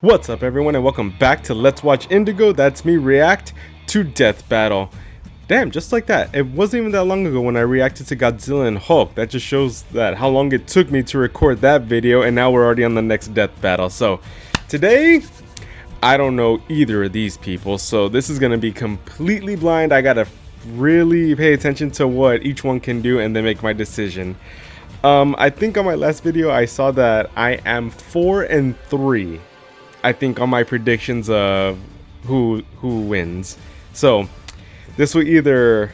What's up everyone and welcome back to Let's Watch Indigo. That's me react to Death Battle. Damn, just like that. It wasn't even that long ago when I reacted to Godzilla and Hulk. That just shows that how long it took me to record that video, and now we're already on the next Death Battle. So today, I don't know either of these people, so this is gonna be completely blind. I gotta really pay attention to what each one can do and then make my decision. I think on my last video I saw that I am 4-3. I think on my predictions of who wins. So this will either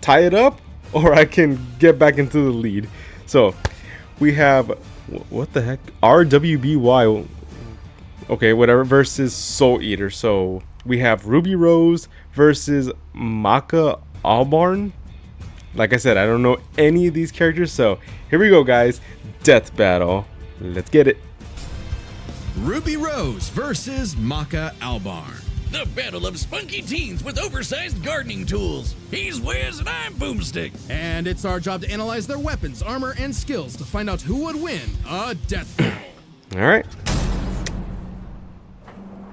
tie it up or I can get back into the lead. So we have, what the heck, RWBY, okay, whatever, versus Soul Eater. So we have Ruby Rose versus Maka Albarn. Like I said, I don't know any of these characters, so here we go guys. Death Battle, let's get it. Ruby Rose versus Maka Albarn. The battle of spunky teens with oversized gardening tools. He's Wiz and I'm Boomstick. And it's our job to analyze their weapons, armor, and skills to find out who would win a death battle. Alright.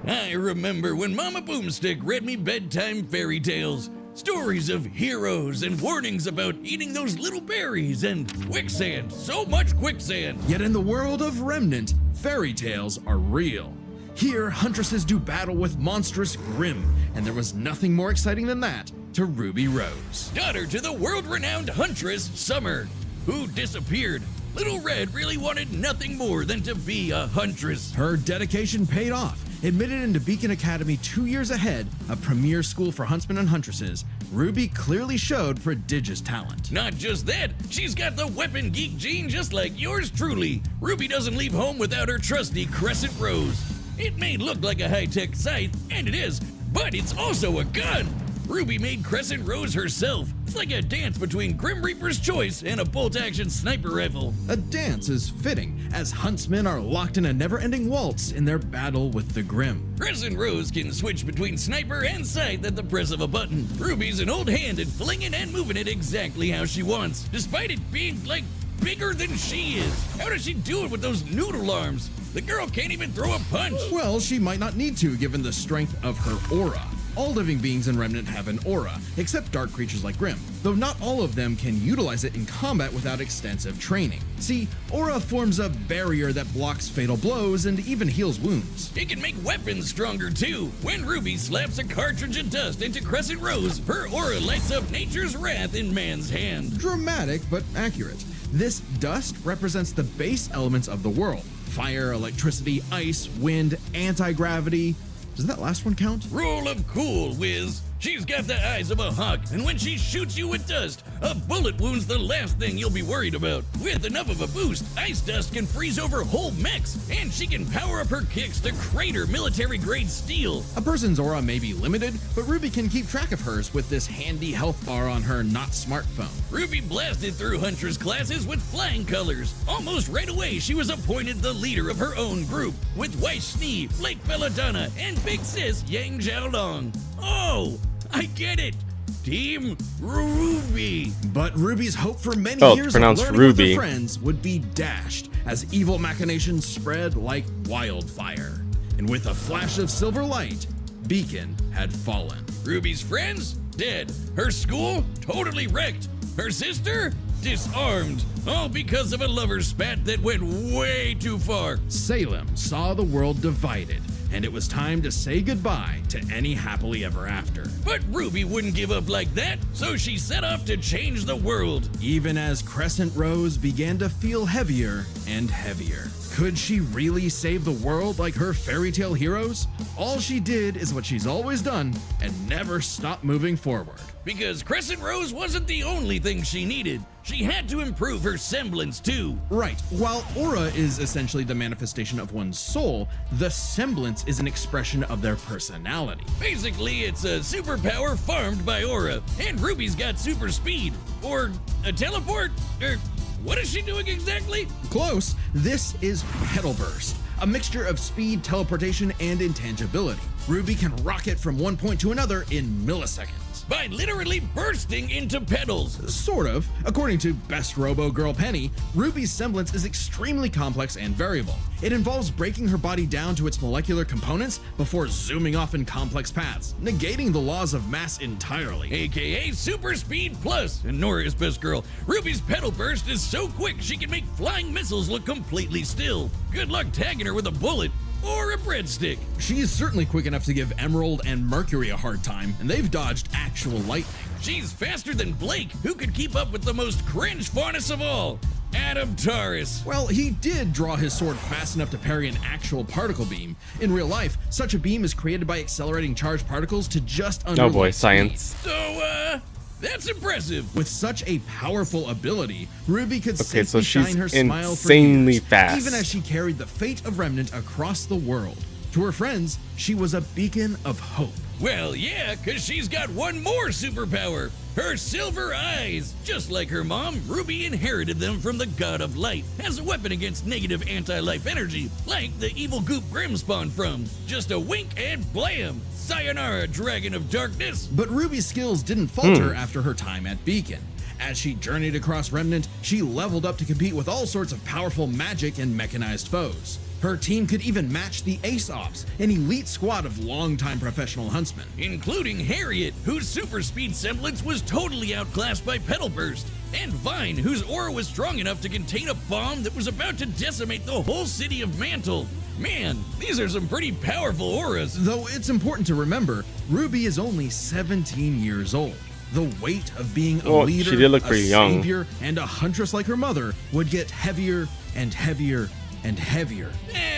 I remember when Mama Boomstick read me bedtime fairy tales. Stories of heroes and warnings about eating those little berries and quicksand. So much quicksand. Yet in the world of Remnant, fairy tales are real. Here, huntresses do battle with monstrous Grimm, and there was nothing more exciting than that to Ruby Rose. Daughter to the world-renowned huntress, Summer, who disappeared. Little Red really wanted nothing more than to be a huntress. Her dedication paid off. Admitted into Beacon Academy 2 years ahead, a premier school for huntsmen and huntresses, Ruby clearly showed prodigious talent. Not just that, she's got the weapon geek gene just like yours truly. Ruby doesn't leave home without her trusty Crescent Rose. It may look like a high-tech scythe, and it is, but it's also a gun. Ruby made Crescent Rose herself. It's like a dance between Grim Reaper's Choice and a bolt-action sniper rifle. A dance is fitting, as huntsmen are locked in a never-ending waltz in their battle with the Grimm. Crescent Rose can switch between sniper and scythe at the press of a button. Ruby's an old hand at flinging and moving it exactly how she wants, despite it being, like, bigger than she is. How does she do it with those noodle arms? The girl can't even throw a punch. Well, she might not need to, given the strength of her aura. All living beings in Remnant have an aura, except dark creatures like Grimm, though not all of them can utilize it in combat without extensive training. See, aura forms a barrier that blocks fatal blows and even heals wounds. It can make weapons stronger too. When Ruby slaps a cartridge of dust into Crescent Rose, her aura lights up nature's wrath in man's hand. Dramatic, but accurate. This dust represents the base elements of the world: fire, electricity, ice, wind, anti-gravity. Does that last one count? Rule of cool, Wiz. She's got the eyes of a hawk, and when she shoots you with dust, a bullet wound's the last thing you'll be worried about. With enough of a boost, ice dust can freeze over whole mechs, and she can power up her kicks to crater military-grade steel. A person's aura may be limited, but Ruby can keep track of hers with this handy health bar on her not smartphone. Ruby blasted through Huntress classes with flying colors. Almost right away, she was appointed the leader of her own group, with Weiss Schnee, Blake Belladonna, and Big Sis Yang Xiaolong. Oh! I get it! Team Ruby! But Ruby's hope for many years of learning with her friends would be dashed as evil machinations spread like wildfire. And with a flash of silver light, Beacon had fallen. Ruby's friends? Dead. Her school? Totally wrecked. Her sister? Disarmed. All because of a lover spat that went way too far. Salem saw the world divided, and it was time to say goodbye to any happily ever after. But Ruby wouldn't give up like that, so she set off to change the world. Even as Crescent Rose began to feel heavier and heavier. Could she really save the world like her fairy tale heroes? All she did is what she's always done and never stopped moving forward. Because Crescent Rose wasn't the only thing she needed. She had to improve her semblance too. Right. While aura is essentially the manifestation of one's soul, the semblance is an expression of their personality. Basically, it's a superpower farmed by aura, and Ruby's got super speed. Or a teleport? Or what is she doing exactly? Close. This is Petal Burst, a mixture of speed, teleportation, and intangibility. Ruby can rocket from one point to another in milliseconds. by literally bursting into petals. Sort of. According to Best Robo Girl Penny, Ruby's semblance is extremely complex and variable. It involves breaking her body down to its molecular components before zooming off in complex paths, negating the laws of mass entirely. AKA Super Speed Plus. And Nora is best girl. Ruby's petal burst is so quick she can make flying missiles look completely still. Good luck tagging her with a bullet or a breadstick. She is certainly quick enough to give Emerald and Mercury a hard time, and they've dodged actual lightning. She's faster than Blake, who could keep up with the most cringe faunus of all, Adam Taurus. Well, he did draw his sword fast enough to parry an actual particle beam. In real life, such a beam is created by accelerating charged particles to just under Oh boy, light science. So, that's impressive. With such a powerful ability, Ruby could Okay, safely so she's shine her smile for insanely years, fast. even as she carried the fate of Remnant across the world. To her friends, she was a beacon of hope. Well, yeah, because she's got one more superpower. Her silver eyes. Just like her mom, Ruby inherited them from the God of Light as a weapon against negative anti-life energy, like the evil goop Grim spawned from. Just a wink and blam! Sayonara, Dragon of Darkness! But Ruby's skills didn't falter after her time at Beacon. As she journeyed across Remnant, she leveled up to compete with all sorts of powerful magic and mechanized foes. Her team could even match the Ace Ops, an elite squad of longtime professional huntsmen. Including Harriet, whose super speed semblance was totally outclassed by Petal Burst, and Vine, whose aura was strong enough to contain a bomb that was about to decimate the whole city of Mantle. Man, these are some pretty powerful auras. Though it's important to remember, Ruby is only 17 years old. The weight of being a Well, leader, she did look a pretty young. savior, and a huntress like her mother would get heavier and heavier and heavier.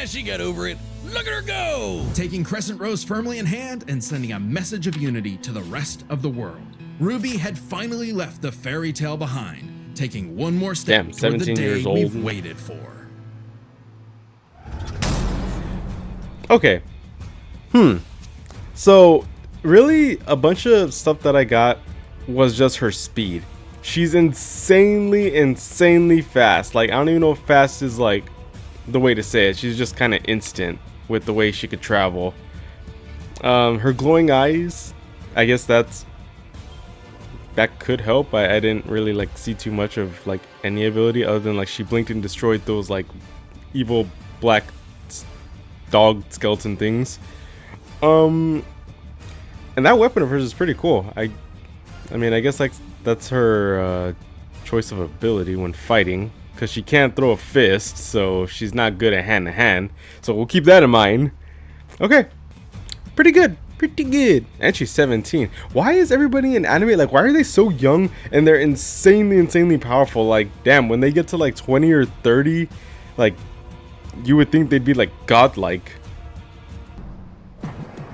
She got over it. Look at her go! Taking Crescent Rose firmly in hand and sending a message of unity to the rest of the world. Ruby had finally left the fairy tale behind, taking one more step Damn, toward the 17 day years we've old. waited for. Okay. So, really, a bunch of stuff that I got was just her speed. She's insanely fast. Like, I don't even know if fast is, like, the way to say it. She's just kind of instant with the way she could travel. Her glowing eyes, I guess that could help. I didn't really, like, see too much of, like, any ability other than, like, she blinked and destroyed those, like, evil black dog skeleton things. And that weapon of hers is pretty cool. I mean, I guess like that's her choice of ability when fighting, because she can't throw a fist, so she's not good at hand to hand. So we'll keep that in mind. Okay, pretty good, and she's 17. Why is everybody in anime, like, why are they so young and they're insanely powerful? Like, damn, when they get to like 20 or 30, like, you would think they'd be like godlike.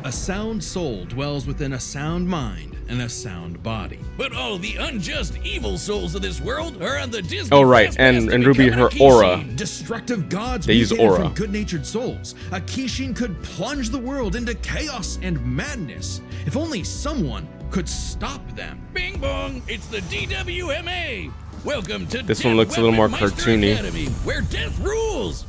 A sound soul dwells within a sound mind and a sound body. But all the unjust evil souls of this world are on the Disney. Oh, right, Fast Pass and to Ruby, becoming her a Kishin. aura. Destructive gods They use mutated aura. from good-natured souls. A Kishin could plunge the world into chaos and madness. If only someone could stop them. Bing bong, it's the DWMA. Welcome to This Death one looks a little more Weapon Meister cartoony. Academy, where death rules.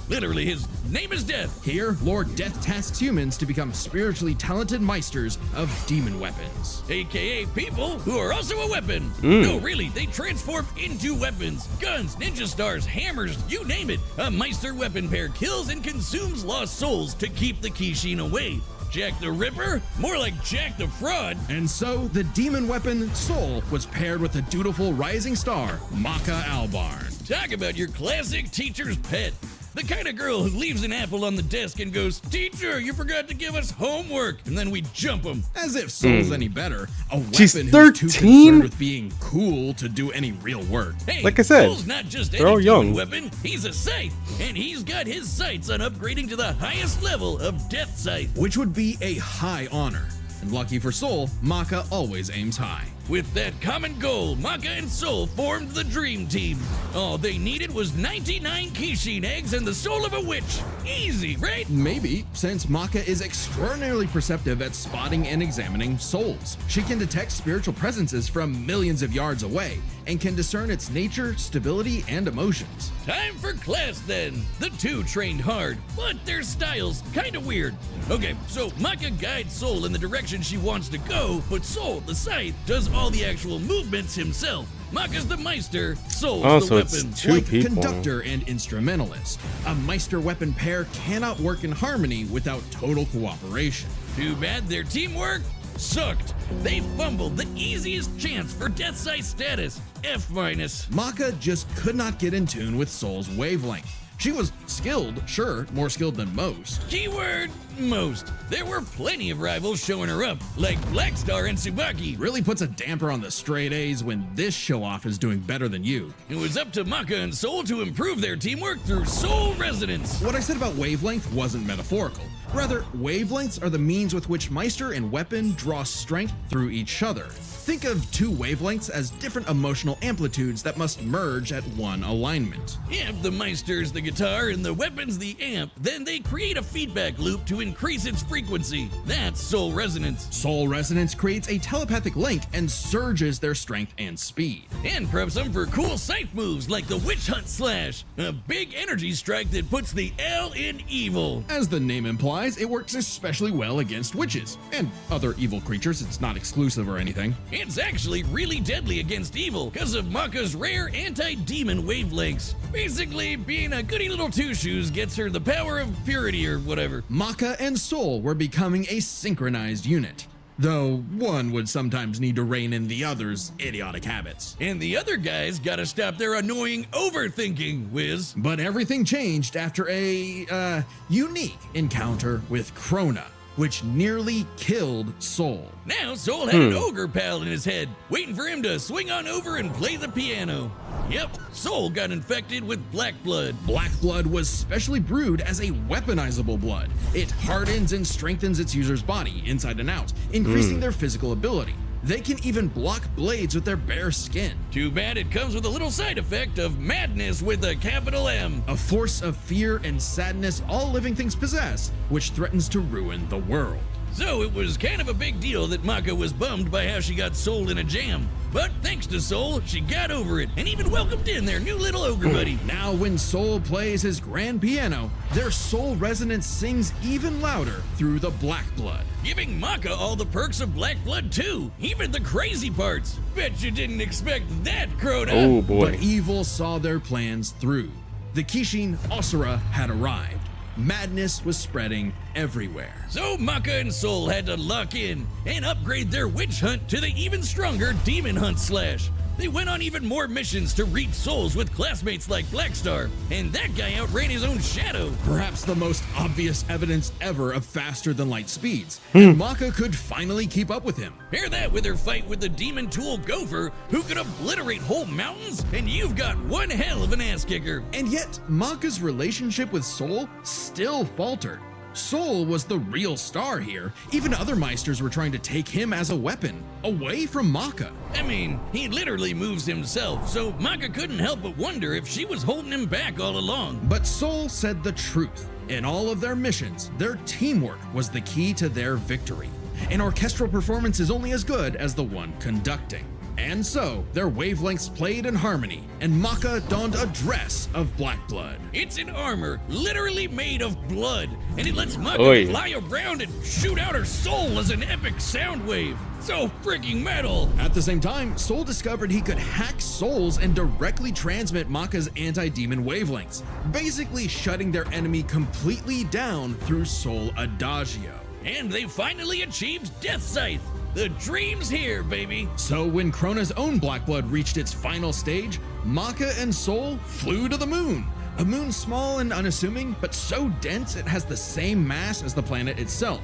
Literally, his name is Death. Here, Lord Death tasks humans to become spiritually talented meisters of demon weapons. AKA people who are also a weapon. No, really, they transform into weapons. Guns, ninja stars, hammers, you name it. A Meister weapon pair kills and consumes lost souls to keep the Kishin away. Jack the Ripper? More like Jack the Fraud. And so, the demon weapon Soul was paired with the dutiful rising star, Maka Albarn. Talk about your classic teacher's pet. The kind of girl who leaves an apple on the desk and goes, "Teacher, you forgot to give us homework," and then we jump them. As if Soul's any better, a weapon She's who's too 13? concerned with being cool to do any real work. Hey, Like I said, Soul's not just they're all any demon young. weapon. He's a scythe, and he's got his sights on upgrading to the highest level of Death Scythe. Which would be a high honor. And lucky for Soul, Maka always aims high. With that common goal, Maka and Soul formed the Dream Team. All they needed was 99 Kishin eggs and the soul of a witch. Easy, right? Maybe, since Maka is extraordinarily perceptive at spotting and examining souls. She can detect spiritual presences from millions of yards away and can discern its nature, stability, and emotions. Time for class then. The two trained hard, but their styles kinda weird. Okay, so Maka guides Soul in the direction she wants to go, but Soul, the scythe, does all the actual movements himself. Maka's the Meister, Soul's the it's weapon. two Like people. conductor and instrumentalist, a Meister weapon pair cannot work in harmony without total cooperation. Too bad their teamwork sucked. They fumbled the easiest chance for Death Sight status, F-. Maka just could not get in tune with Soul's wavelength. She was skilled, sure, more skilled than most. Keyword, most. There were plenty of rivals showing her up, like Blackstar and Tsubaki. Really puts a damper on the straight A's when this show-off is doing better than you. It was up to Maka and Soul to improve their teamwork through Soul Resonance. What I said about wavelength wasn't metaphorical. Rather, wavelengths are the means with which Meister and weapon draw strength through each other. Think of two wavelengths as different emotional amplitudes that must merge at one alignment. If the Meister's the guitar and the weapon's the amp, then they create a feedback loop to increase its frequency. That's Soul Resonance. Soul Resonance creates a telepathic link and surges their strength and speed. And preps them for cool scythe moves like the Witch Hunt Slash, a big energy strike that puts the L in evil. As the name implies, it works especially well against witches and other evil creatures. It's not exclusive or anything. It's actually really deadly against evil because of Maka's rare anti-demon wavelengths. Basically, being a goody little two-shoes gets her the power of purity or whatever. Maka and Soul were becoming a synchronized unit, though one would sometimes need to rein in the other's idiotic habits. And the other guys gotta stop their annoying overthinking, Wiz. But everything changed after a, unique encounter with Krona, which nearly killed Soul. Now Soul had an ogre pal in his head, waiting for him to swing on over and play the piano. Yep, Soul got infected with black blood. Black blood was specially brewed as a weaponizable blood. It hardens and strengthens its user's body, inside and out, increasing their physical ability. They can even block blades with their bare skin. Too bad it comes with a little side effect of madness with a capital M. A force of fear and sadness all living things possess, which threatens to ruin the world. So it was kind of a big deal that Maka was bummed by how she got Soul in a jam. But thanks to Soul, she got over it and even welcomed in their new little ogre buddy. Now when Soul plays his grand piano, their soul resonance sings even louder through the black blood. Giving Maka all the perks of black blood too, even the crazy parts. Bet you didn't expect that, Crota. Oh boy. But evil saw their plans through. The Kishin Asura had arrived. Madness was spreading everywhere. So Maka and Soul had to lock in and upgrade their witch hunt to the even stronger demon hunt slash. They went on even more missions to reap souls with classmates like Blackstar, and that guy outran his own shadow. Perhaps the most obvious evidence ever of faster than light speeds. And Maka could finally keep up with him. Pair that with her fight with the demon tool Gopher, who could obliterate whole mountains, and you've got one hell of an ass kicker. And yet, Maka's relationship with Soul still faltered. Soul was the real star here. Even other Meisters were trying to take him as a weapon, away from Maka. I mean, he literally moves himself, so Maka couldn't help but wonder if she was holding him back all along. But Soul said the truth. In all of their missions, their teamwork was the key to their victory. An orchestral performance is only as good as the one conducting. And so, their wavelengths played in harmony, and Maka donned a dress of black blood. It's an armor literally made of blood, and it lets Maka Oi. fly around and shoot out her soul as an epic sound wave. So freaking metal! At the same time, Soul discovered he could hack souls and directly transmit Maka's anti-demon wavelengths, basically shutting their enemy completely down through Soul Adagio. And they finally achieved Death Scythe. The dream's here, baby. So when Krona's own black blood reached its final stage, Maka and Soul flew to the moon. A moon small and unassuming, but so dense it has the same mass as the planet itself.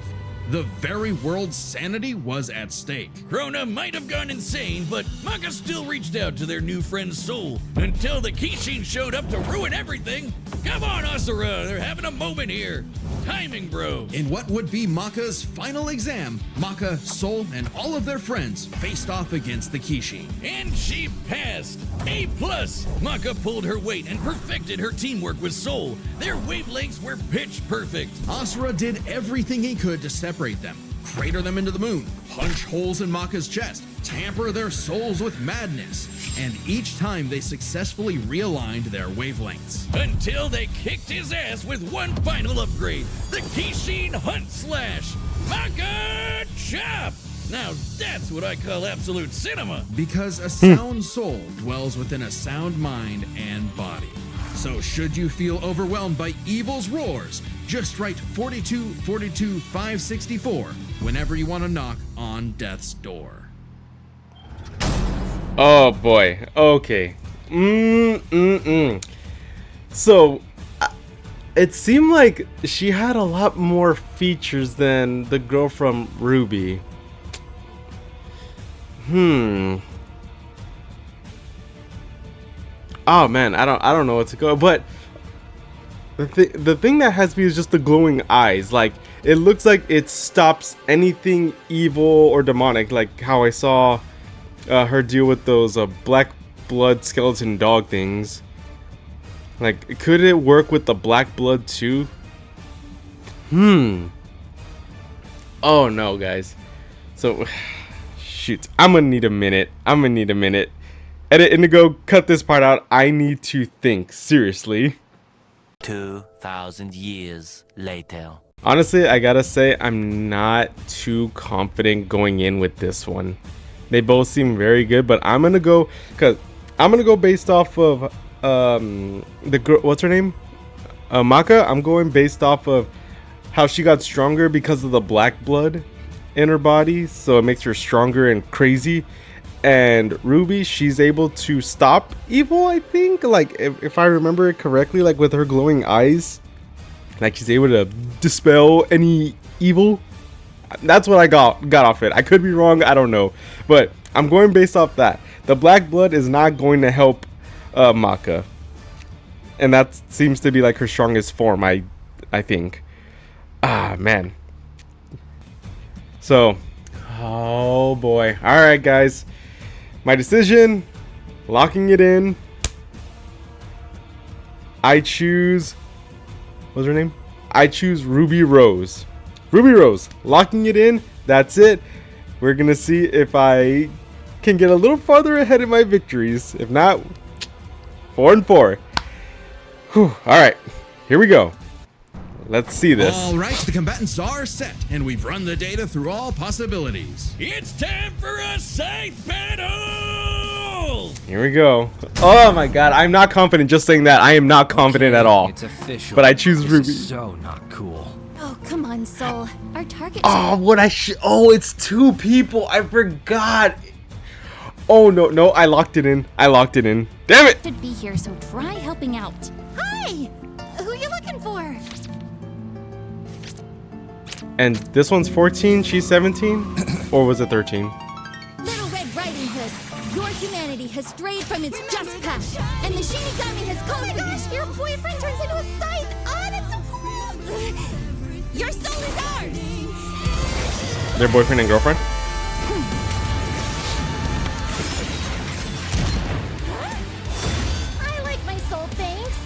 The very world's sanity was at stake. Krona might have gone insane, but Maka still reached out to their new friend's soul until the Kishin showed up to ruin everything. Come on, Asura, they're having a moment here. timing bros. In what would be Maka's final exam, Maka, Soul, and all of their friends faced off against the Kishi. And she passed. A+. Maka pulled her weight and perfected her teamwork with Soul. Their wavelengths were pitch perfect. Asura did everything he could to separate them, crater them into the moon, punch holes in Maka's chest, tamper their souls with madness, and each time they successfully realigned their wavelengths. Until they kicked his ass with one final upgrade, the Kishin Hunt Slash. Maka Chop! Now that's what I call absolute cinema. Because a sound soul dwells within a sound mind and body. So should you feel overwhelmed by evil's roars, just write 4242 564 whenever you want to knock on death's door. Oh boy. Okay. So it seemed like she had a lot more features than the girl from Ruby. Oh man, I don't know what to go. But the thing that has me is just the glowing eyes. Like, it looks like it stops anything evil or demonic, like how I saw her deal with those black blood skeleton dog things. Like, could it work with the black blood too? Oh no, guys. So shoot, I'm gonna need a minute. Edit Indigo, cut this part out. I need to think seriously. 2,000 years later. Honestly, I gotta say I'm not too confident going in with this one. They both seem very good, but I'm gonna go based off of the girl. What's her name? Maka. I'm going based off of how she got stronger because of the black blood in her body, so it makes her stronger and crazy. And Ruby, she's able to stop evil, I think, like if I remember it correctly, like with her glowing eyes, like she's able to dispel any evil. That's what I got off it. I could be wrong, I don't know, but I'm going based off that. The black blood is not going to help Maka, and that seems to be like her strongest form, I think. Ah man. So, oh boy. All right, guys. My decision, locking it in. I choose, what's her name? I choose Ruby Rose. Ruby Rose, locking it in. That's it. We're gonna see if I can get a little farther ahead in my victories. If not, 4-4. Whew. All right, here we go. Let's see this. All right, the combatants are set, and we've run the data through all possibilities. It's time for a scythe battle! Here we go. Oh my god, I'm not confident just saying that. I am not confident at all. It's official. But I choose Ruby. So not cool. Oh, come on, Soul. Our target Oh, it's two people. I forgot. Oh no, I locked it in. Damn it! should be here, so try helping out. Hi! Who are you looking for? And this one's 14, she's 17? Or was it 13? Little Red Riding Hood, your humanity has strayed from its just path, and the Shinigami has called for you. Your boyfriend turns into a scythe. Oh, that's so cool. Your soul is ours. Their boyfriend and girlfriend? I like my soul, thanks.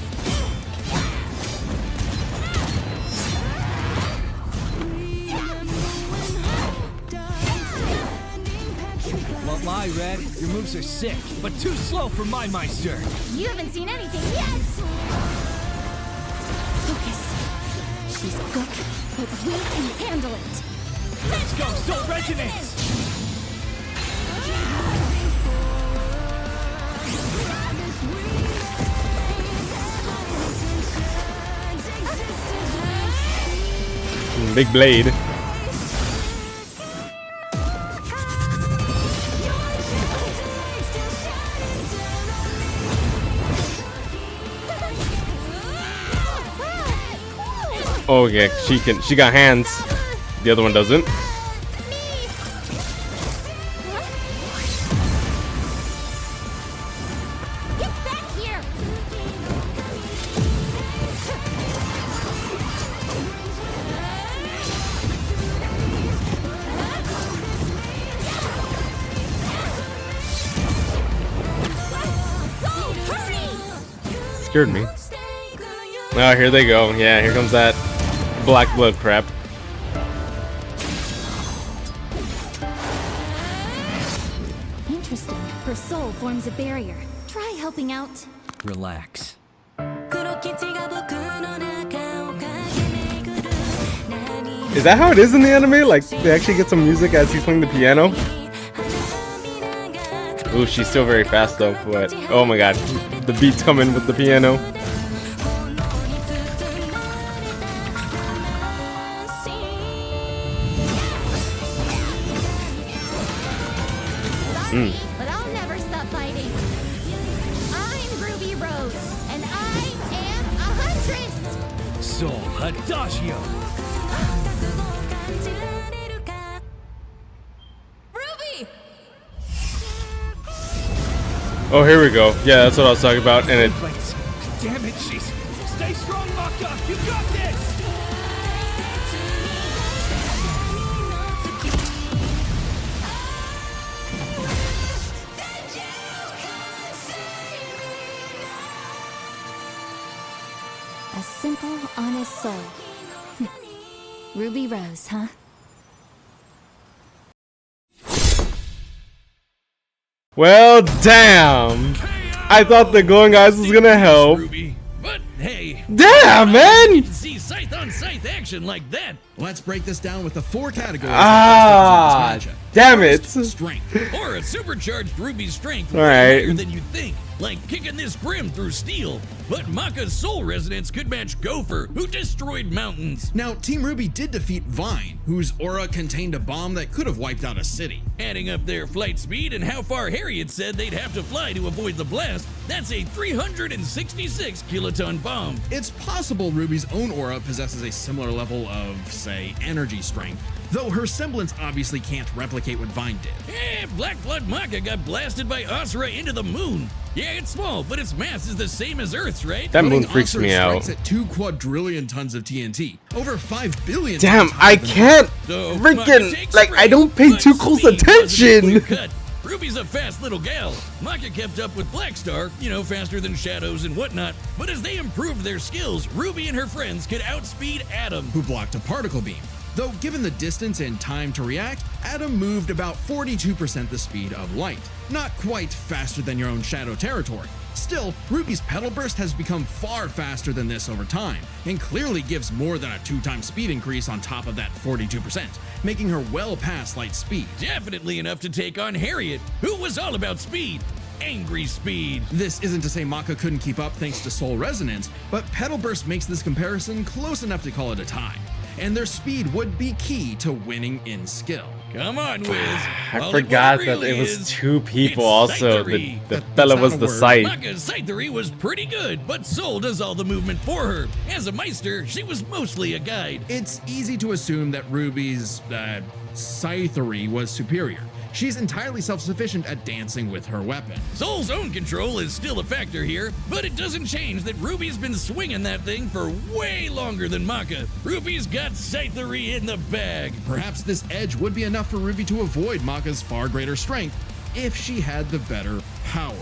Won't lie, Red. Your moves are sick, but too slow for my Meister. You haven't seen anything yet. Focus. She's good, but we can handle it. Let's go, Soul Resonance! Big blade. Oh yeah, she got hands. The other one doesn't. Get back here! scared me. Oh, here they go. Yeah, here comes that black blood crap. Interesting. Her soul forms a barrier. Try helping out. Relax. Is that how it is in the anime? Like, they actually get some music as he's playing the piano? Ooh, she's still very fast though, but oh my god, the beats come in with the piano. Sorry, but I'll never stop fighting. I'm Ruby Rose, and I am a huntress. Soul Adagio. Ruby! Oh, here we go. Yeah, that's what I was talking about, and it. Damn it, she's. Stay strong, Maka. You got this. A simple, honest soul. Ruby Rose, huh? Well, damn! I thought the glowing eyes was gonna help. Ruby, but hey, Damn, man! you can see scythe on scythe action like that. Let's break this down with the 4 categories. Ah, of this matchup. damn it! Strength. Or a supercharged Ruby's strength All right. higher than you'd think, like kicking this Grim through steel. But Maka's soul resonance could match Gopher, who destroyed mountains. Now, Team Ruby did defeat Vine, whose aura contained a bomb that could have wiped out a city. Adding up their flight speed and how far Harriet said they'd have to fly to avoid the blast, that's a 366 kiloton bomb. It's possible Ruby's own aura possesses a similar level of, say, energy strength, though her semblance obviously can't replicate what Vine did. Black Blood Maka got blasted by Asura into the moon. Yeah, it's small, but its mass is the same as Earth's, right? That moon Putting freaks Asura me out. strikes at 2 quadrillion tons of TNT, over 5 billion Damn, tons I higher than can't So, Maka freaking takes like. I straight, don't pay but too close speed wasn't a attention. clear cut. Ruby's a fast little gal. Maka kept up with Blackstar, faster than Shadows and whatnot. But as they improved their skills, Ruby and her friends could outspeed Atom. who blocked a particle beam. Though given the distance and time to react, Atom moved about 42% the speed of light. Not quite faster than your own Shadow territory. Still, Ruby's Petal Burst has become far faster than this over time, and clearly gives more than a 2-time speed increase on top of that 42%, making her well past light speed. Definitely enough to take on Harriet, who was all about speed. Angry speed. This isn't to say Maka couldn't keep up thanks to Soul Resonance, but Petal Burst makes this comparison close enough to call it a tie, and their speed would be key to winning in skill. Come on, Wiz. I forgot that it was 2 people also. The fella was the scythe. Maka's scythery was pretty good, but Soul does all the movement for her. As a Meister, she was mostly a guide. It's easy to assume that Ruby's scythery was superior. She's entirely self-sufficient at dancing with her weapon. Soul's own control is still a factor here, but it doesn't change that Ruby's been swinging that thing for way longer than Maka. Ruby's got scythery in the bag. Perhaps this edge would be enough for Ruby to avoid Maka's far greater strength if she had the better powers.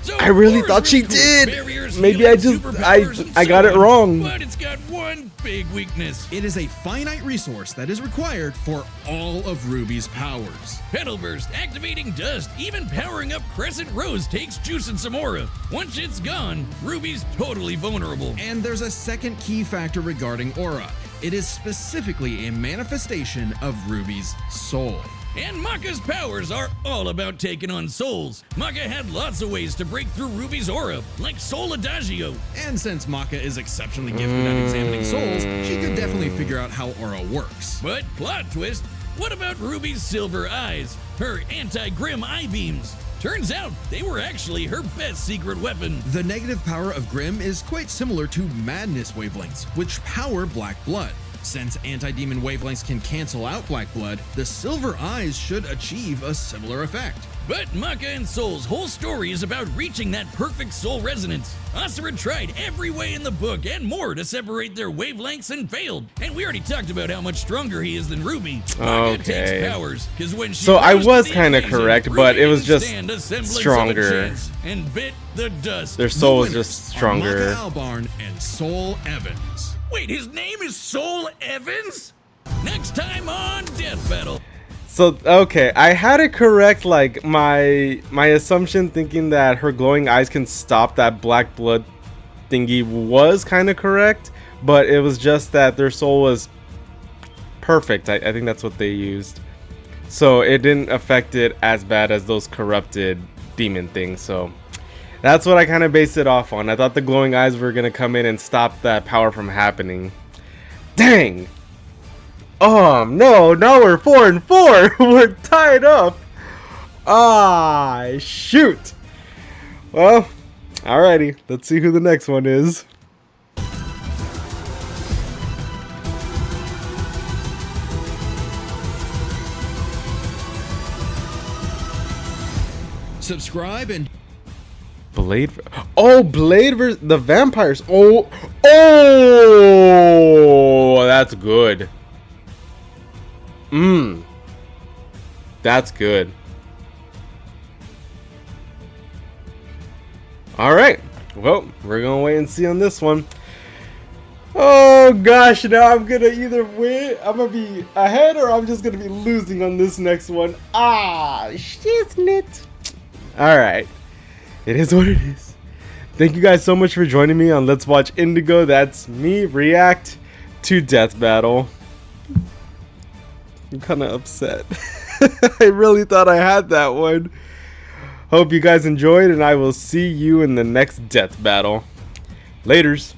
So I really War's thought she really cool. did. Barriers, Maybe healing, I just- superpowers, and I got so it on. wrong. But it's got one big weakness. It is a finite resource that is required for all of Ruby's powers. Petal Burst, activating dust, even powering up Crescent Rose takes juice and some aura. Once it's gone, Ruby's totally vulnerable. And there's a second key factor regarding aura. It is specifically a manifestation of Ruby's soul. And Maka's powers are all about taking on souls. Maka had lots of ways to break through Ruby's aura, like Soul Adagio. And since Maka is exceptionally gifted at examining souls, she could definitely figure out how aura works. But plot twist, what about Ruby's silver eyes? Her anti-Grim eye beams? Turns out they were actually her best secret weapon. The negative power of Grim is quite similar to Madness wavelengths, which power Black Blood. Since anti-demon wavelengths can cancel out Black Blood, the silver eyes should achieve a similar effect. But Maka and Soul's whole story is about reaching that perfect soul resonance. Asura tried every way in the book and more to separate their wavelengths and failed. And we already talked about how much stronger he is than Ruby. Maka takes powers, because when she so I rose was to the kind of occasion, correct, Ruby but it was didn't just stand a semblance of a stronger. chance and bit the dust. Their soul was Winners just are stronger. Maka Albarn and Soul Evans. Wait, his name is Soul Evans? Next time on Death Battle. So okay, I had it correct. Like my assumption, thinking that her glowing eyes can stop that black blood thingy, was kind of correct, but it was just that their soul was perfect. I think that's what they used, so it didn't affect it as bad as those corrupted demon things. So that's what I kind of based it off on. I thought the glowing eyes were gonna come in and stop that power from happening. Dang. No, now we're 4-4. We're tied up. Ah, shoot. Well, alrighty. Let's see who the next one is. Subscribe and Blade. Oh, Blade versus the vampires. Oh, that's good. That's good. Alright. Well, we're gonna wait and see on this one. Oh gosh, now I'm gonna either win, I'm gonna be ahead, or I'm just gonna be losing on this next one. Ah, shiznit. Alright. It is what it is. Thank you guys so much for joining me on Let's Watch Indigo. That's me react to Death Battle. I'm kind of upset. I really thought I had that one. Hope you guys enjoyed, and I will see you in the next Death Battle. Laters.